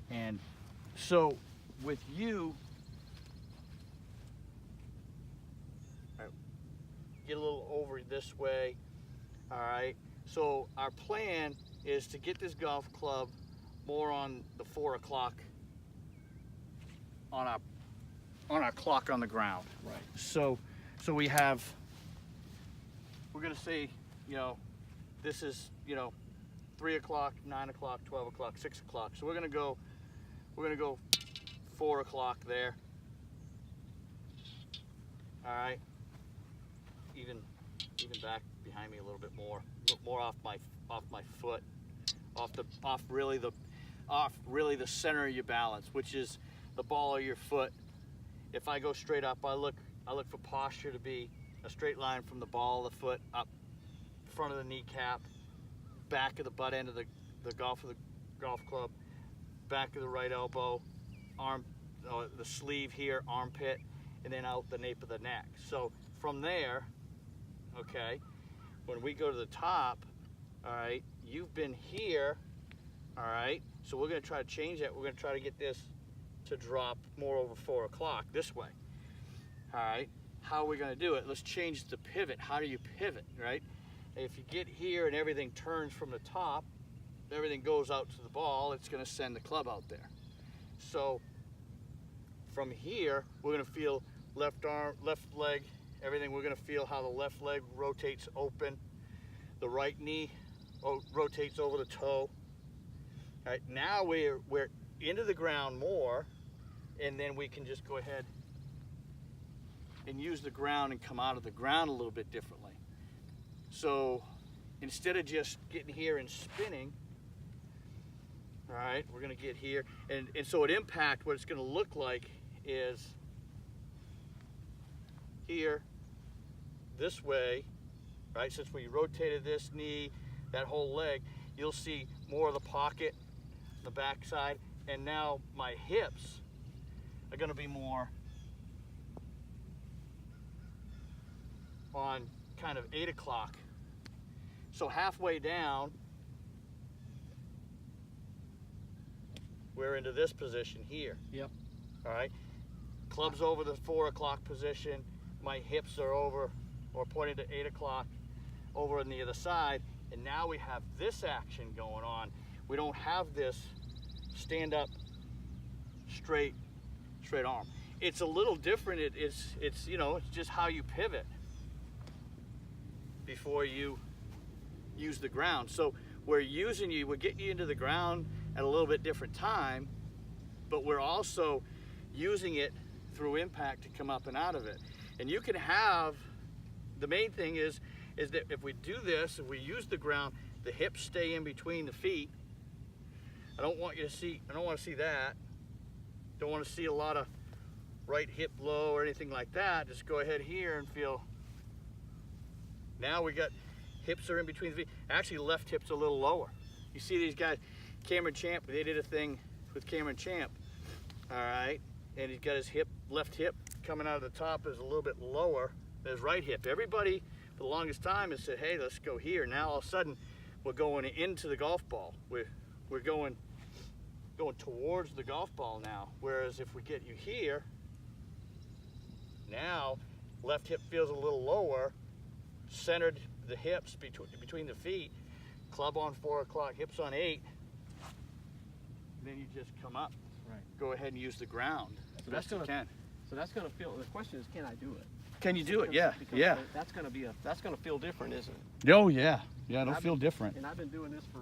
And so with you, get a little over this way. All right. So our plan is to get this golf club more on the 4 o'clock on our clock on the ground. Right. So we have, we're gonna say, you know, this is, you know, 3 o'clock, 9 o'clock, 12 o'clock, 6 o'clock. So we're gonna go 4 o'clock there. All right. Even back behind me a little bit more off my foot, off really the center of your balance, which is the ball of your foot. If I go straight up, I look for posture to be a straight line from the ball of the foot up front of the kneecap, back of the butt end of the golf club, back of the right elbow, arm, the sleeve here, armpit, and then out the nape of the neck. So from there, okay, when we go to the top, all right, you've been here, all right, so we're going to try to change that. We're going to try to get this to drop more over 4 o'clock this way. All right, how are we going to do it? Let's change the pivot. How do you pivot, right? If you get here and everything turns from the top, everything goes out to the ball, it's going to send the club out there. So from here, we're going to feel left arm, left leg, everything. We're going to feel how the left leg rotates open, the right knee rotates over the toe. All right, now we're into the ground more, and then we can just go ahead and use the ground and come out of the ground a little bit differently. So instead of just getting here and spinning, all right, we're going to get here, and so at impact, what it's going to look like is here, this way, right? Since we rotated this knee, that whole leg, you'll see more of the pocket, the back side, and now my hips are going to be more on kind of 8 o'clock. So halfway down, we're into this position here. Yep. All right. Club's over the 4 o'clock position. My hips are over or pointing to 8 o'clock over on the other side. And now we have this action going on. We don't have this stand up straight arm. It's a little different. It's you know, it's just how you pivot before you use the ground. So we're getting you into the ground at a little bit different time, but we're also using it through impact to come up and out of it. And you can have, the main thing is that if we do this, if we use the ground, the hips stay in between the feet. I don't want to see that. Don't want to see a lot of right hip low or anything like that. Just go ahead here and feel. Now we got hips are in between the feet. Actually, left hip's a little lower. You see these guys, Cameron Champ, they did a thing with Cameron Champ, all right? And he's got his left hip coming out of the top is a little bit lower than his right hip. Everybody, for the longest time, has said, hey, let's go here. Now, all of a sudden, we're going into the golf ball. We're going towards the golf ball now. Whereas if we get you here, now, left hip feels a little lower, centered the hips between the feet, club on 4 o'clock, hips on 8, then you just come up. Right. Go ahead and use the ground as best you can. So that's going to feel. The question is, can I do it? Can you do it? Yeah, Because yeah. That's going to feel different, isn't it? Oh yeah, yeah. It'll feel different. And I've been doing this for